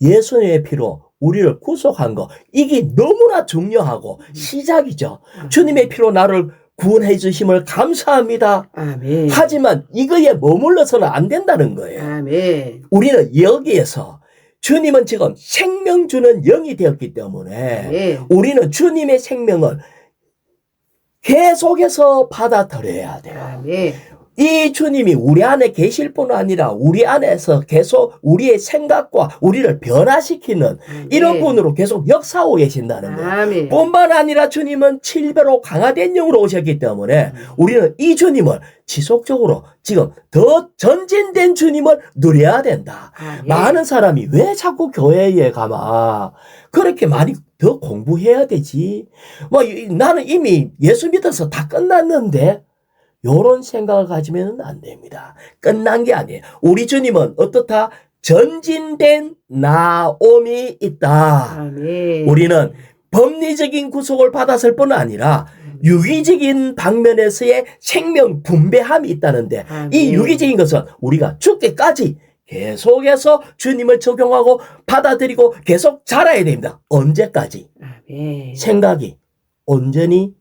예수님의 피로 우리를 구속한 거 이게 너무나 중요하고 시작이죠. 주님의 피로 나를 구원해 주심을 감사합니다. 아멘. 하지만 이거에 머물러서는 안 된다는 거예요. 아멘. 우리는 여기에서 주님은 지금 생명 주는 영이 되었기 때문에 아멘. 우리는 주님의 생명을 계속해서 받아들여야 돼요. 아멘. 이 주님이 우리 안에 계실 뿐 아니라 우리 안에서 계속 우리의 생각과 우리를 변화시키는 이런 분으로 계속 역사하고 계신다는 거예요. 아멘. 뿐만 아니라 주님은 7배로 강화된 영으로 오셨기 때문에 우리는 이 주님을 지속적으로 지금 더 전진된 주님을 누려야 된다. 아멘. 많은 사람이 왜 자꾸 교회에 가마 그렇게 많이 더 공부해야 되지? 나는 이미 예수 믿어서 다 끝났는데 요런 생각을 가지면 안 됩니다. 끝난 게 아니에요. 우리 주님은 어떻다? 전진된 나옴이 있다. 아멘. 우리는 법리적인 구속을 받았을 뿐 아니라 유기적인 방면에서의 생명 분배함이 있다는데 아멘. 이 유기적인 것은 우리가 죽기까지 계속해서 주님을 적용하고 받아들이고 계속 자라야 됩니다. 언제까지? 아멘. 생각이 온전히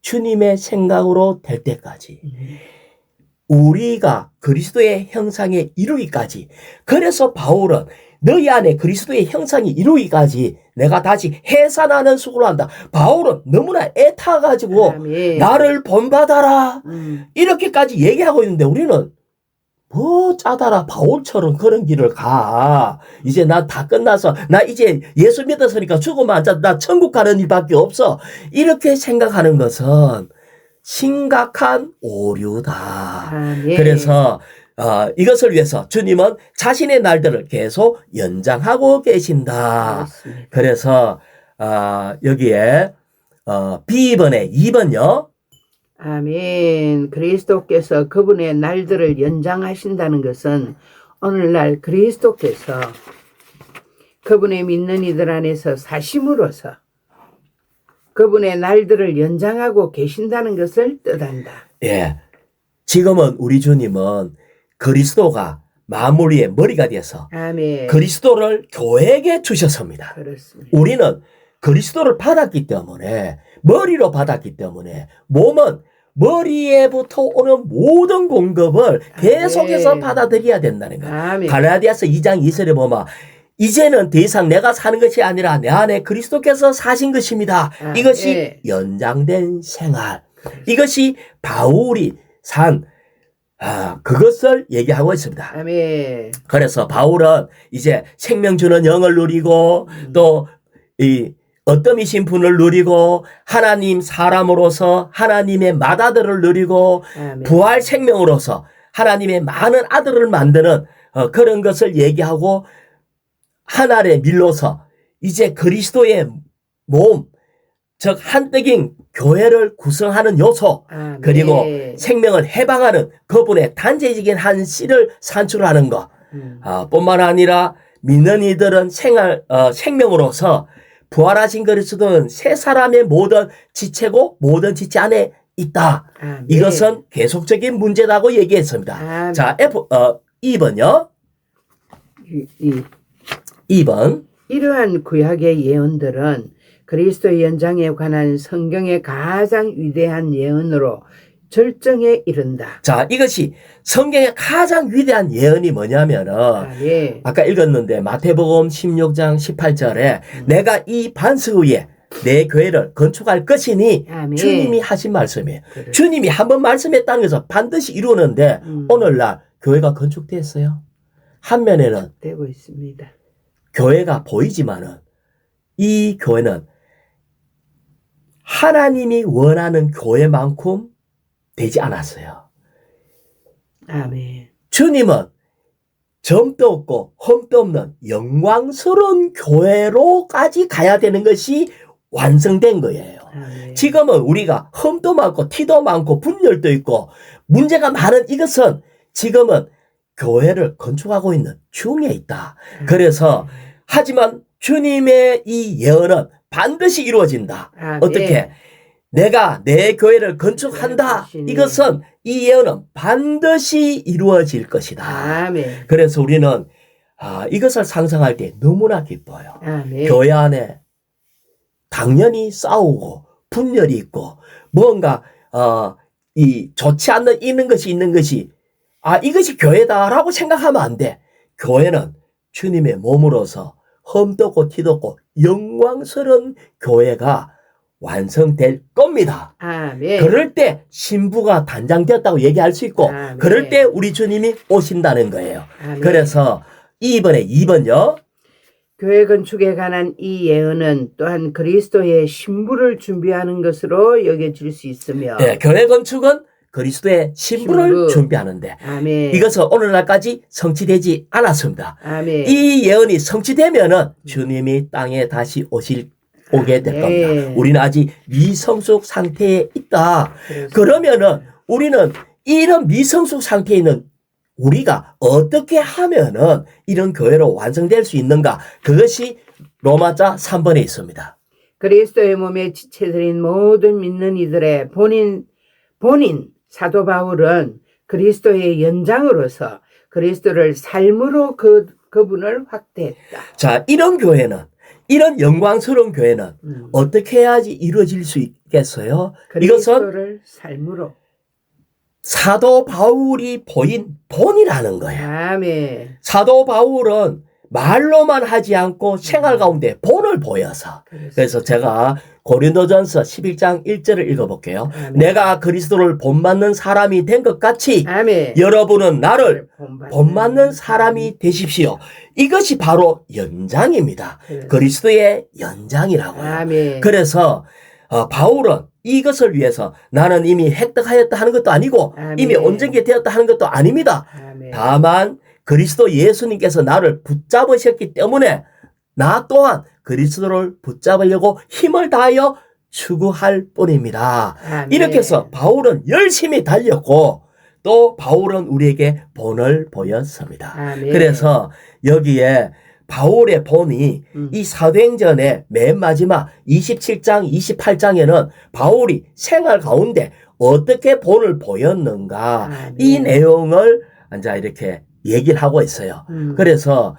주님의 생각으로 될 때까지 우리가 그리스도의 형상에 이루기까지. 그래서 바울은 너희 안에 그리스도의 형상이 이루기까지 내가 다시 해산하는 수고를 한다. 바울은 너무나 애타가지고 아멘. 나를 본받아라 이렇게까지 얘기하고 있는데 우리는 뭐 짜다라 바울처럼 그런 길을 가. 이제 나 다 끝나서 나 이제 예수 믿었으니까 죽으면 안 자. 나 천국 가는 일밖에 없어. 이렇게 생각하는 것은 심각한 오류다. 아멘. 그래서 이것을 위해서 주님은 자신의 날들을 계속 연장하고 계신다. 그렇습니다. 그래서 여기에 B번에 2번요. 아멘. 그리스도께서 그분의 날들을 연장하신다는 것은 오늘날 그리스도께서 그분의 믿는 이들 안에서 사심으로서 그분의 날들을 연장하고 계신다는 것을 뜻한다. 예. 지금은 우리 주님은 그리스도가 만물 위의 머리가 되어서 아멘. 그리스도를 교회에게 주셨습니다. 그렇습니다. 우리는 그리스도를 받았기 때문에 머리로 받았기 때문에 몸은 머리에부터 오는 모든 공급을 계속해서 아멘. 받아들여야 된다는 거예요. 아멘. 갈라디아서 2장 2절에 보면 이제는 더 이상 내가 사는 것이 아니라 내 안에 그리스도께서 사신 것입니다. 이것이 연장된 생활. 이것이 바울이 산 그것을 얘기하고 있습니다. 아멘. 그래서 바울은 이제 생명 주는 영을 누리고 또 이 어떠미신 분을 누리고 하나님 사람으로서 하나님의 맏아들을 누리고 아멘. 부활 생명으로서 하나님의 많은 아들을 만드는 그런 것을 얘기하고 하나의 밀로서 이제 그리스도의 몸, 즉 한떡인 교회를 구성하는 요소 아멘. 그리고 생명을 해방하는 그분의 단죄적인 한 씨를 산출하는 것 뿐만 아니라 믿는 이들은 생명으로서 부활하신 그리스도는 새 사람의 모든 지체고 모든 지체 안에 있다. 아멘. 이것은 계속적인 문제라고 얘기했습니다. 아멘. 자, 2번요. 2번. 이러한 구약의 예언들은 그리스도의 연장에 관한 성경의 가장 위대한 예언으로 절정에 이른다. 자, 이것이 성경의 가장 위대한 예언이 뭐냐면은 예. 아까 읽었는데 마태복음 16장 18절에 내가 이 반석 위에 내 교회를 건축할 것이니 아멘. 주님이 하신 말씀이에요. 그래. 주님이 한번 말씀했다는 것은 반드시 이루는데 오늘날 교회가 건축됐어요. 한 면에는 되고 있습니다. 교회가 보이지만은 이 교회는 하나님이 원하는 교회만큼 되지 않았어요. 아멘. 주님은 점도 없고 흠도 없는 영광스러운 교회로까지 가야 되는 것이 완성된 거예요. 아멘. 지금은 우리가 흠도 많고 티도 많고 분열도 있고 문제가 많은 이것은 지금은 교회를 건축하고 있는 중에 있다. 그래서 하지만 주님의 이 예언은 반드시 이루어진다. 아멘. 어떻게? 내가 내 교회를 건축한다. 이것은 이 예언은 반드시 이루어질 것이다. 아멘. 그래서 우리는 이것을 상상할 때 너무나 기뻐요. 아멘. 교회 안에 당연히 싸우고 분열이 있고 뭔가 이 좋지 않는 있는 것이 이것이 교회다라고 생각하면 안 돼. 교회는 주님의 몸으로서 흠도 없고 티도 없고 영광스러운 교회가 완성될 겁니다. 아멘. 그럴 때 신부가 단장되었다고 얘기할 수 있고 아멘. 그럴 때 우리 주님이 오신다는 거예요. 아멘. 그래서 2번요. 교회 건축에 관한 이 예언은 또한 그리스도의 신부를 준비하는 것으로 여겨질 수 있으며 네, 교회 건축은 그리스도의 신부를 신부. 준비하는데 아멘. 이것은 오늘날까지 성취되지 않았습니다. 아멘. 이 예언이 성취되면은 주님이 땅에 다시 오게 될 겁니다. 네. 우리는 아직 미성숙 상태에 있다. 그렇습니다. 그러면은 우리는 이런 미성숙 상태에 있는 우리가 어떻게 하면은 이런 교회로 완성될 수 있는가? 그것이 로마자 3번에 있습니다. 그리스도의 몸에 지체들인 모든 믿는 이들의 본인 사도 바울은 그리스도의 연장으로서 그리스도를 삶으로 그분을 확대했다. 자, 이런 교회는 이런 영광스러운 교회는 어떻게 해야지 이루어질 수 있겠어요? 이것은 그리스도를 삶으로. 사도 바울이 보인 본이라는 거예요. 아멘. 사도 바울은 말로만 하지 않고 생활 가운데 본을 보여서. 그래서 제가 고린도전서 11장 1절을 읽어볼게요. 아멘. 내가 그리스도를 본받는 사람이 된 것 같이 아멘. 여러분은 나를 본받는 사람이 되십시오. 이것이 바로 연장입니다. 그리스도의 연장이라고요. 아멘. 그래서 바울은 이것을 위해서 나는 이미 획득하였다 하는 것도 아니고 아멘. 이미 온전히 되었다 하는 것도 아닙니다. 아멘. 다만 그리스도 예수님께서 나를 붙잡으셨기 때문에 나 또한 그리스도를 붙잡으려고 힘을 다하여 추구할 뿐입니다. 아멘. 이렇게 해서 바울은 열심히 달렸고 또 바울은 우리에게 본을 보였습니다. 아멘. 그래서 여기에 바울의 본이 이 사도행전의 맨 마지막 27장, 28장에는 바울이 생활 가운데 어떻게 본을 보였는가 아멘. 이 내용을 이제 이렇게 얘기를 하고 있어요. 그래서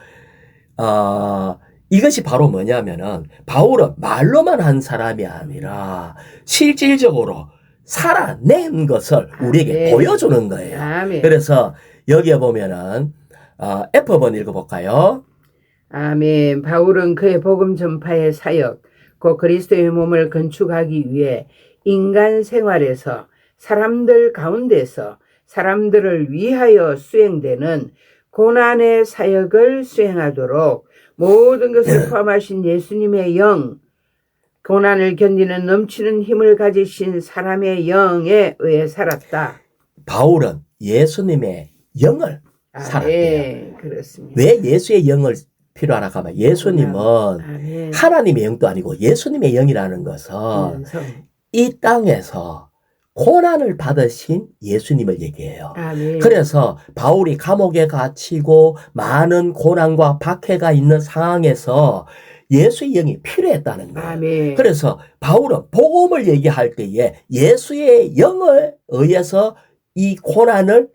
이것이 바로 뭐냐면은 바울은 말로만 한 사람이 아니라 실질적으로 살아낸 것을 우리에게 아멘. 보여주는 거예요. 아멘. 그래서 여기에 보면은 F번 읽어볼까요? 아멘. 바울은 그의 복음 전파의 사역, 곧 그리스도의 몸을 건축하기 위해 인간 생활에서 사람들 가운데서 사람들을 위하여 수행되는 고난의 사역을 수행하도록 모든 것을 포함하신 예수님의 영, 고난을 견디는 넘치는 힘을 가지신 사람의 영에 의해 살았다. 바울은 예수님의 영을 살았대요. 그렇습니다. 왜 예수의 영을 필요하라고 하면 예수님은 아멘. 하나님의 영도 아니고 예수님의 영이라는 것은 이 땅에서 고난을 받으신 예수님을 얘기해요. 아멘. 그래서 바울이 감옥에 갇히고 많은 고난과 박해가 있는 상황에서 예수의 영이 필요했다는 거예요. 아멘. 그래서 바울은 복음을 얘기할 때에 예수의 영에 의해서 이 고난을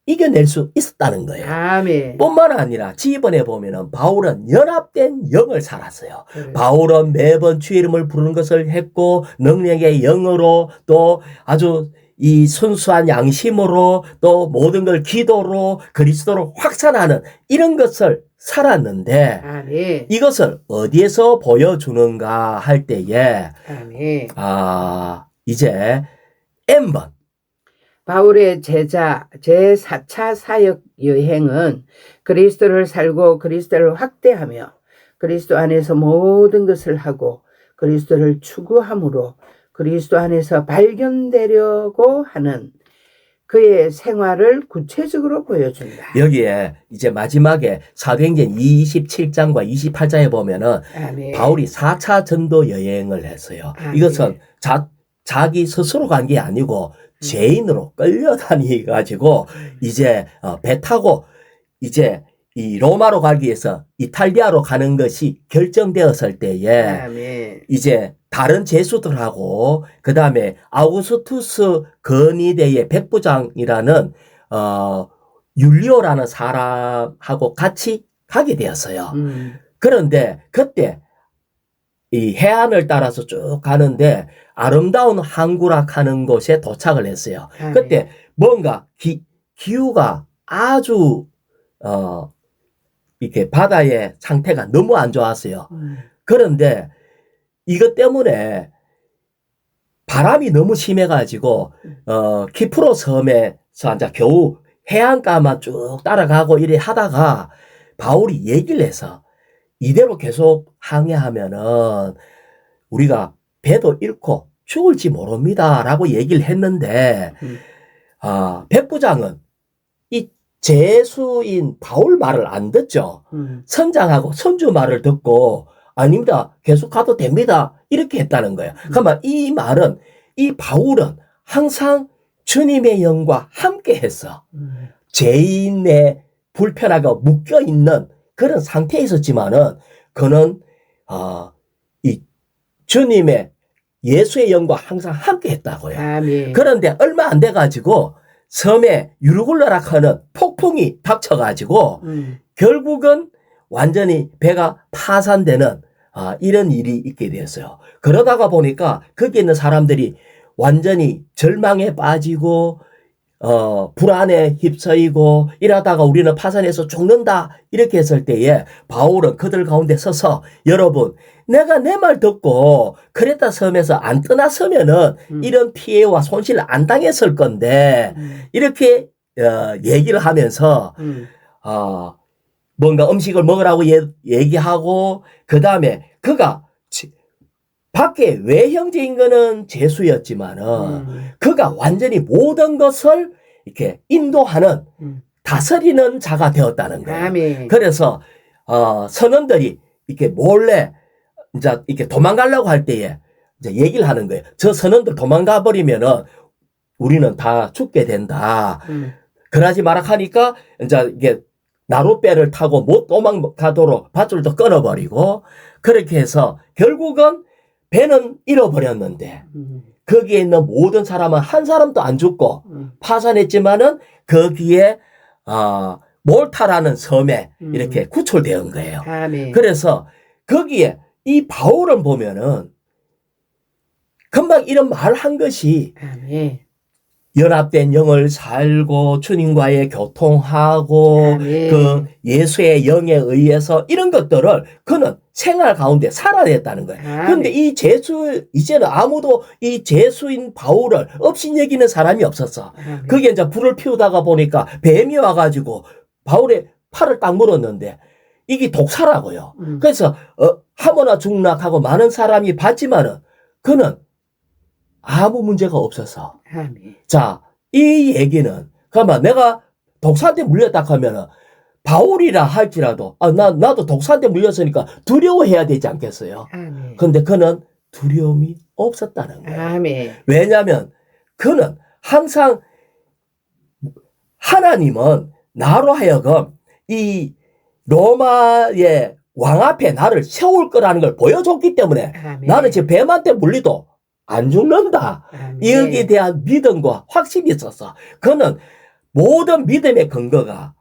이겨낼 수 있었다는 거예요. 아멘. 뿐만 아니라 지번에 보면은 바울은 연합된 영을 살았어요. 그래. 바울은 매번 주의 이름을 부르는 것을 했고 능력의 영으로 또 아주 이 순수한 양심으로 또 모든 걸 기도로 그리스도로 확산하는 이런 것을 살았는데 아멘. 이것을 어디에서 보여주는가 할 때에 아멘. 이제 M번 바울의 제자 제4차 사역 여행은 그리스도를 살고 그리스도를 확대하며 그리스도 안에서 모든 것을 하고 그리스도를 추구함으로 그리스도 안에서 발견되려고 하는 그의 생활을 구체적으로 보여준다. 여기에 이제 마지막에 사도행전 27장과 28장에 보면은 아멘. 바울이 4차 전도 여행을 했어요. 아멘. 이것은 자기 스스로 간 게 아니고 죄인으로 끌려다니가지고 이제 배 타고 이제 이 로마로 가기 위해서 이탈리아로 가는 것이 결정되었을 때에 아멘. 이제 다른 제수들하고 그 다음에 아우구스투스 건의대의 백부장이라는 율리오라는 사람하고 같이 가게 되었어요. 그런데 그때 이 해안을 따라서 쭉 가는데 아름다운 항구락 하는 곳에 도착을 했어요. 아멘. 그때 뭔가 기후가 아주 이렇게 바다의 상태가 너무 안 좋았어요. 그런데 이것 때문에 바람이 너무 심해가지고 키프로 섬에서 이제 겨우 해안가만 쭉 따라가고 이래 하다가 바울이 얘기를 해서 이대로 계속 항해하면은 우리가 배도 잃고 죽을지 모릅니다 라고 얘기를 했는데 백부장은 이 제수인 바울 말을 안 듣죠. 선장하고 선주 말을 듣고 아닙니다. 계속 가도 됩니다. 이렇게 했다는 거예요. 그러면 이 말은 이 바울은 항상 주님의 영과 함께 했어. 죄인의 불편하고 묶여있는 그런 상태에 있었지만은 그는 이 주님의 예수의 영과 항상 함께 했다고요. 아멘. 그런데 얼마 안 돼가지고 섬에 유르굴라락 하는 폭풍이 닥쳐가지고 결국은 완전히 배가 파산되는 이런 일이 있게 되었어요. 그러다가 보니까 거기 있는 사람들이 완전히 절망에 빠지고 불안에 휩싸이고 이러다가 우리는 파산해서 죽는다 이렇게 했을 때에 바울은 그들 가운데 서서 여러분 내가 내 말 듣고 크레타 섬에서 안 떠났으면은 이런 피해와 손실을 안 당했을 건데 이렇게 얘기를 하면서 뭔가 음식을 먹으라고 얘기하고 그 다음에 그가 밖에 외형적인 거는 제수였지만은 그가 완전히 모든 것을 이렇게 인도하는 다스리는 자가 되었다는 거예요. 아멘. 그래서 선원들이 이렇게 몰래 이제 이렇게 도망가려고 할 때에 이제 얘기를 하는 거예요. 저 선원들 도망가 버리면은 우리는 다 죽게 된다. 그러지 마라 하니까 이제 이게 나룻배를 타고 못 도망가도록 밧줄도 끊어버리고 그렇게 해서 결국은 배는 잃어버렸는데 거기에 있는 모든 사람은 한 사람도 안 죽고 파산했지만은 거기에 몰타라는 섬에 이렇게 구출되은 거예요. 아멘. 그래서 거기에 이 바울은 보면은 금방 이런 말을 한 것이 아멘. 연합된 영을 살고 주님과의 교통하고 아멘. 그 예수의 영에 의해서 이런 것들을 그는 생활 가운데 살아냈다는 거예요. 아멘. 그런데 이 제수 이제는 아무도 이 제수인 바울을 업신여기는 사람이 없었어. 아멘. 그게 이제 불을 피우다가 보니까 뱀이 와가지고 바울의 팔을 딱 물었는데 이게 독사라고요. 그래서 하거나 죽락하고 많은 사람이 봤지만은 그는 아무 문제가 없어서. 아멘. 자, 이 얘기는 그러면 내가 독사한테 물렸다 하면은 바울이라 할지라도 나도 독사한테 물렸으니까 두려워해야 되지 않겠어요? 아멘. 근데 그는 두려움이 없었다는 거예요. 아멘. 왜냐하면 그는 항상 하나님은 나로 하여금 이 로마의 왕 앞에 나를 세울 거라는 걸 보여줬기 때문에 아멘. 나는 지금 뱀한테 물리도 안 죽는다. 아멘. 여기에 대한 믿음과 확신이 있었어. 그는 모든 믿음의 근거가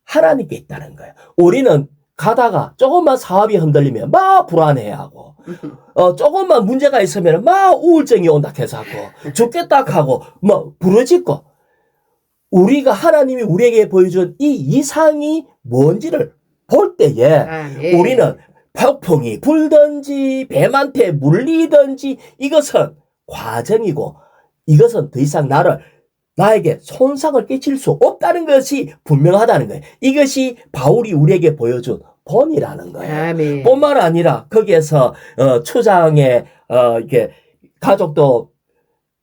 하나님께 있다는 거예요. 우리는 가다가 조금만 사업이 흔들리면 막 불안해하고 조금만 문제가 있으면 막 우울증이 온다 해서 하고 죽겠다 하고 뭐 부르짖고 우리가 하나님이 우리에게 보여준 이 이상이 뭔지를 볼 때에 아멘. 우리는 폭풍이 불든지 뱀한테 물리든지 이것은 과정이고 이것은 더 이상 나에게 손상을 끼칠 수 없다는 것이 분명하다는 거예요. 이것이 바울이 우리에게 보여준 본이라는 거예요. 아멘. 뿐만 아니라 거기에서 추장에 이렇게 가족도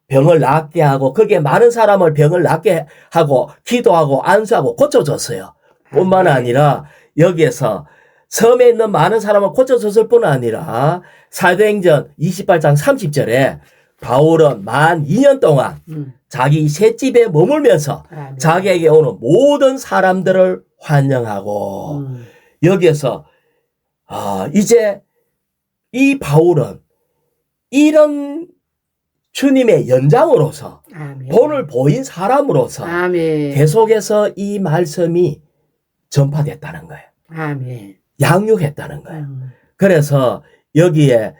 병을 낫게 하고 거기에 많은 사람을 병을 낫게 하고 기도하고 안수하고 고쳐줬어요. 뿐만 아니라 여기에서 섬에 있는 많은 사람을 고쳐줬을 뿐 아니라 사도행전 28장 30절에 바울은 만 2년 동안 자기 셋집에 머물면서 아멘. 자기에게 오는 모든 사람들을 환영하고 여기에서 이제 이 바울은 이런 주님의 연장으로서 아멘. 본을 보인 사람으로서 아멘. 계속해서 이 말씀이 전파됐다는 거예요. 아멘. 양육했다는 거예요. 그래서 여기에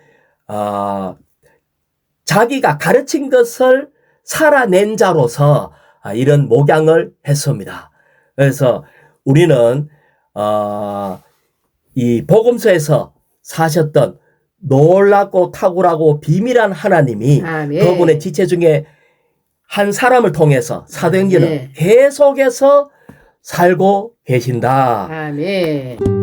자기가 가르친 것을 살아낸 자로서 이런 목양을 했습니다. 그래서 우리는 이 복음서에서 사셨던 놀랍고 탁월하고 비밀한 하나님이 아멘. 그분의 지체 중에 한 사람을 통해서 사도행전은 아멘. 계속해서 살고 계신다. 아멘.